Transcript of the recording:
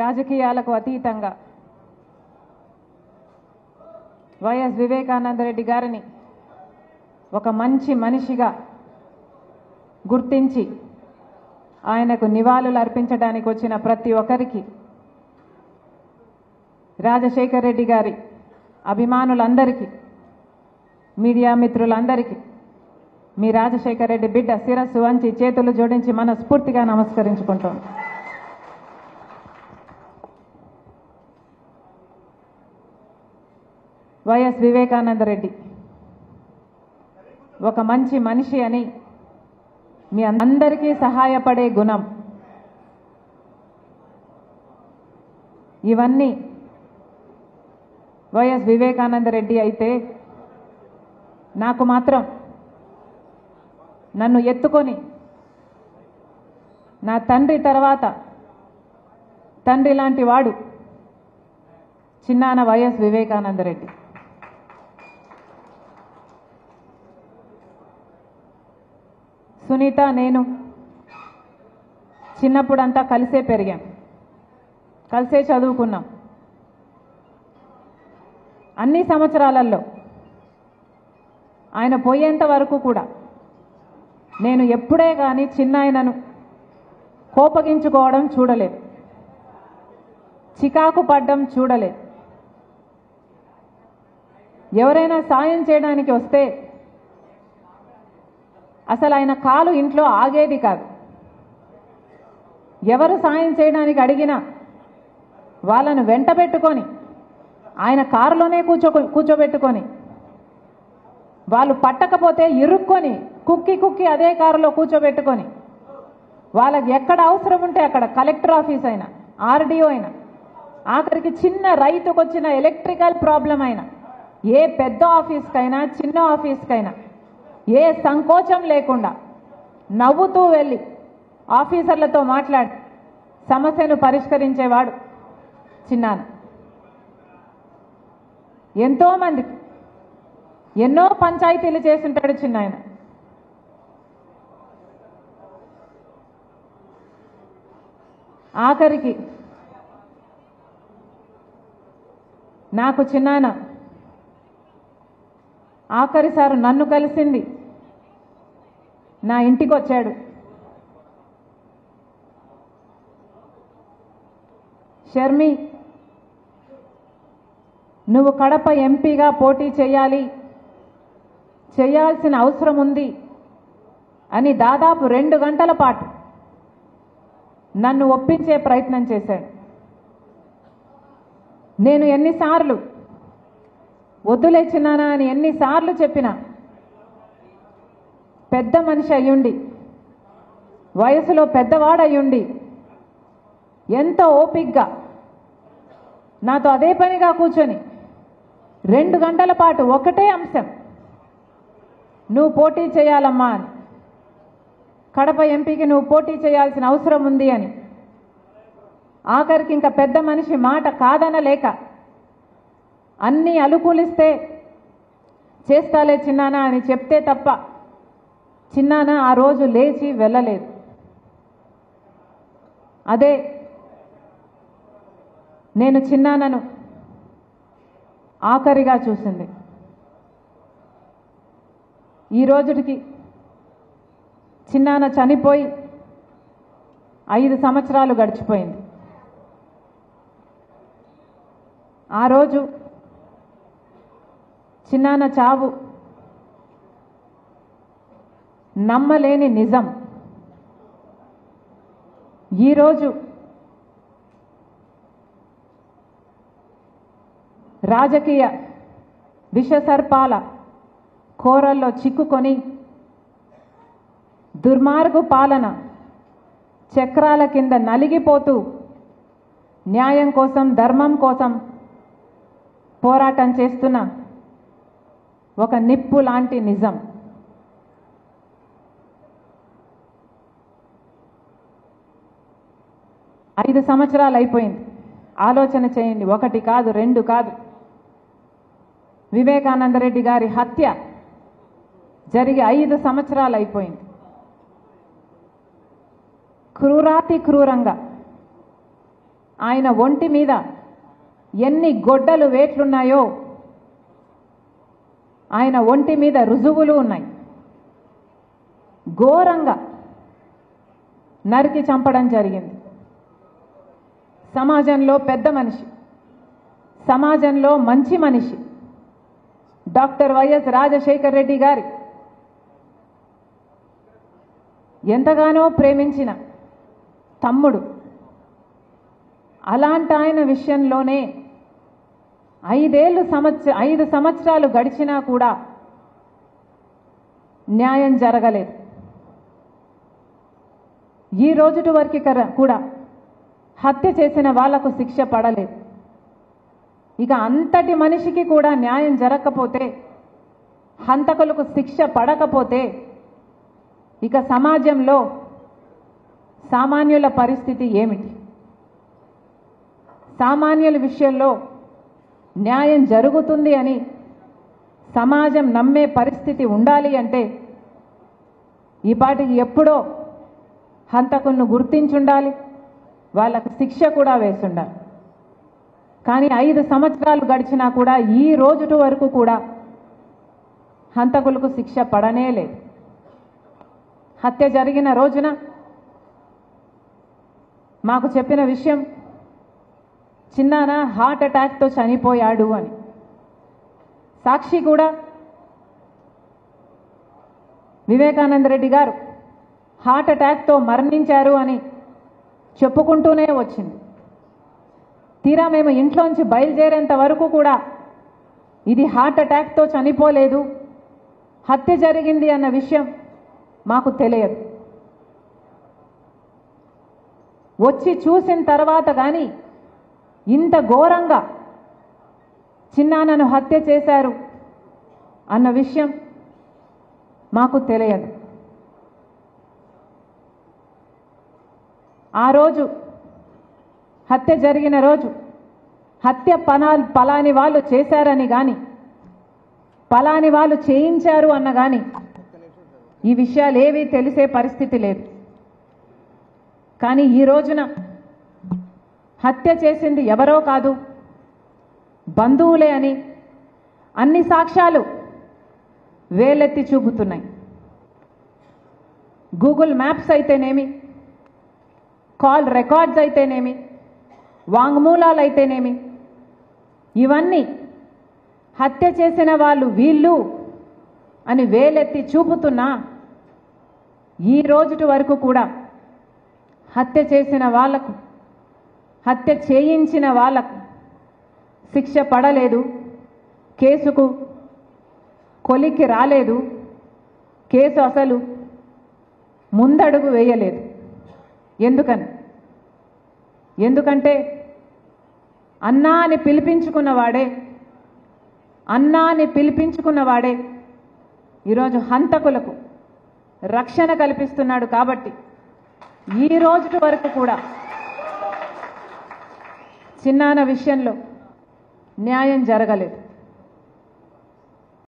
రాజకీయాలకు అతీతంగా వైఎస్ వివేకానందరెడ్డి గారిని ఒక మంచి మనిషిగా గుర్తించి ఆయనకు నివాళులు అర్పించడానికి వచ్చిన ప్రతి ఒక్కరికి, రాజశేఖర్ రెడ్డి గారి అభిమానులందరికీ, మీడియా మిత్రులందరికీ మీ రాజశేఖర్ రెడ్డి బిడ్డ శిరస్సు వంచి చేతులు జోడించి మనస్ఫూర్తిగా నమస్కరించుకుంటాం. వైఎస్ వివేకానందరెడ్డి ఒక మంచి మనిషి అని, మీ అందరికీ సహాయపడే గుణం, ఇవన్నీ వైఎస్ వివేకానందరెడ్డి అయితే నాకు మాత్రం నన్ను ఎత్తుకొని నా తండ్రి తర్వాత తండ్రి లాంటి వాడు చిన్నాన వైఎస్ వివేకానందరెడ్డి. సునీత నేను చిన్నప్పుడంతా కలిసే పెరిగాం, కలిసే చదువుకున్నాం. అన్ని సంవత్సరాలలో ఆయన పోయేంత వరకు కూడా నేను ఎప్పుడే కానీ చిన్నాయనను కోపగించుకోవడం చూడలేదు, చికాకు పడ్డం చూడలేదు. ఎవరైనా సాయం చేయడానికి వస్తే అసలు ఆయన కాలు ఇంట్లో ఆగేది కాదు. ఎవరు సాయం చేయడానికి అడిగినా వాళ్ళను వెంట పెట్టుకొని ఆయన కారులోనే కూర్చోబెట్టుకొని, వాళ్ళు పట్టకపోతే ఇరుక్కొని కుక్కి అదే కారులో కూర్చోబెట్టుకొని, వాళ్ళకి ఎక్కడ అవసరం ఉంటే అక్కడ కలెక్టర్ ఆఫీస్ అయినా, ఆర్డీఓ అయినా, ఆఖరికి చిన్న రైతుకు వచ్చిన ఎలక్ట్రికల్ ప్రాబ్లం అయినా, ఏ పెద్ద ఆఫీస్కైనా చిన్న ఆఫీస్కైనా ఏ సంకోచం లేకుండా నవ్వుతూ వెళ్ళి ఆఫీసర్లతో మాట్లాడి సమస్యను పరిష్కరించేవాడు చిన్నాన. ఎంతో మందికి ఎన్నో పంచాయతీలు చేస్తుంటాడు చిన్నాయన. ఆఖరికి నాకు చిన్నాన ఆఖరిసారి నన్ను కలిసింది నా ఇంటికి వచ్చాడు. షర్మి, నువ్వు కడప ఎంపీగా పోటీ చేయాల్సిన అవసరం ఉంది అని దాదాపు 2 గంటల పాటు నన్ను ఒప్పించే ప్రయత్నం చేశాడు. నేను ఎన్నిసార్లు వద్దులే చిన్నానా అని ఎన్నిసార్లు చెప్పినా, పెద్ద మనిషి అయ్యుండి, వయసులో పెద్దవాడయ్యుండి ఎంతో ఓపికగా నాతో అదే పనిగా కూర్చొని 2 గంటల పాటు ఒకటే అంశం, నువ్వు పోటీ చేయాలమ్మా అని, కడప ఎంపీకి నువ్వు పోటీ చేయాల్సిన అవసరం ఉంది అని. ఆఖరికి ఇంకా పెద్ద మనిషి మాట కాదనలేక అన్నీ అనుకూలిస్తే చేస్తాలే చిన్నానా అని చెప్తే తప్ప చిన్నాన ఆ రోజు లేచి వెళ్ళలేదు. అదే నేను చిన్నానను ఆఖరిగా చూసింది. ఈ రోజుకి చిన్నాన చనిపోయి 5 సంవత్సరాలు గడిచిపోయింది. ఆ రోజు చిన్నాన చావు నమ్మలేని నిజం. ఈరోజు రాజకీయ విషసర్పాల కోరల్లో చిక్కుకొని దుర్మార్గు పాలన చక్రాల కింద నలిగిపోతూ న్యాయం కోసం, ధర్మం కోసం పోరాటం చేస్తున్న ఒక నిప్పు లాంటి నిజం. ఐదు సంవత్సరాలు అయిపోయింది. ఆలోచన చేయండి, 1 కాదు 2 కాదు. వివేకానందరెడ్డి గారి హత్య జరిగి 5 సంవత్సరాలు అయిపోయింది. క్రూరాతి క్రూరంగా ఆయన ఒంటి మీద ఎన్ని గొడ్డలు వేట్లున్నాయో ఆయన ఒంటి మీద రుజువులు ఉన్నాయి. ఘోరంగా నరికి చంపడం జరిగింది. సమాజంలో పెద్ద మనిషి, సమాజంలో మంచి మనిషి డాక్టర్ వైఎస్ రాజశేఖర్ రెడ్డి గారి ఎంతగానో ప్రేమించిన తమ్ముడు, అలాంటి ఆయన విషయంలోనే 5 సంవత్సరాలు గడిచినా కూడా న్యాయం జరగలేదు. ఈ రోజుటి వరకు కూడా హత్య చేసిన వాళ్లకు శిక్ష పడలేదు. ఇక అంతటి మనిషికి కూడా న్యాయం జరగకపోతే, హంతకులకు శిక్ష పడకపోతే ఇక సమాజంలో సామాన్యుల పరిస్థితి ఏమిటి? సామాన్యుల విషయంలో న్యాయం జరుగుతుంది అని సమాజం నమ్మే పరిస్థితి ఉండాలి అంటే ఈ పాటికి ఎప్పుడో హంతకులను గుర్తించుండాలి, వాళ్ళకు శిక్ష కూడా వేసుండాలి. కానీ 5 సంవత్సరాలు గడిచినా కూడా ఈ రోజుటి వరకు కూడా హంతకులకు శిక్ష పడనే లేదు. హత్య జరిగిన రోజున మాకు చెప్పిన విషయం, చిన్నాన హార్ట్ అటాక్తో చనిపోయాడు అని. సాక్షి కూడా వివేకానంద రెడ్డి గారు హార్ట్ అటాక్తో మరణించారు అని చెప్పుకుంటూనే వచ్చింది. తీరా మేము ఇంట్లోంచి బయలుదేరేంత వరకు కూడా ఇది హార్ట్ అటాక్తో చనిపోలేదు, హత్య జరిగింది అన్న విషయం మాకు తెలియదు. వచ్చి చూసిన తర్వాత కానీ ఇంత ఘోరంగా చిన్నాన్నను హత్య చేశారు అన్న విషయం మాకు తెలియదు. ఆ రోజు హత్య జరిగిన రోజు హత్య పలాని వాళ్ళు చేశారని కానీ, పలాని వాళ్ళు చేయించారు అన్న కానీ ఈ విషయాలు ఏవీ తెలిసే పరిస్థితి లేదు. కానీ ఈ రోజున హత్య చేసింది ఎవరో కాదు, బంధువులే అని అన్ని సాక్ష్యాలు వేలెత్తి చూపుతున్నాయి. గూగుల్ మ్యాప్స్ అయితేనేమి, కాల్ రికార్డ్స్ అయితేనేమి, వాంగ్మూలాలు అయితేనేమి, ఇవన్నీ హత్య చేసిన వాళ్ళు వీళ్ళు అని వేలెత్తి చూపుతున్నా ఈ రోజుటి వరకు కూడా హత్య చేసిన వాళ్లకు, హత్య చేయించిన వాళ్లకు శిక్ష పడలేదు, కేసుకు కొలిక్కి రాలేదు, కేసు అసలు ముందడుగు వేయలేదు. ఎందుకంటే అన్నా అని పిలిపించుకున్నవాడే ఈరోజు హంతకులకు రక్షణ కల్పిస్తున్నాడు. కాబట్టి ఈ రోజు వరకు కూడా చిన్నాన్న విషయంలో న్యాయం జరగలేదు.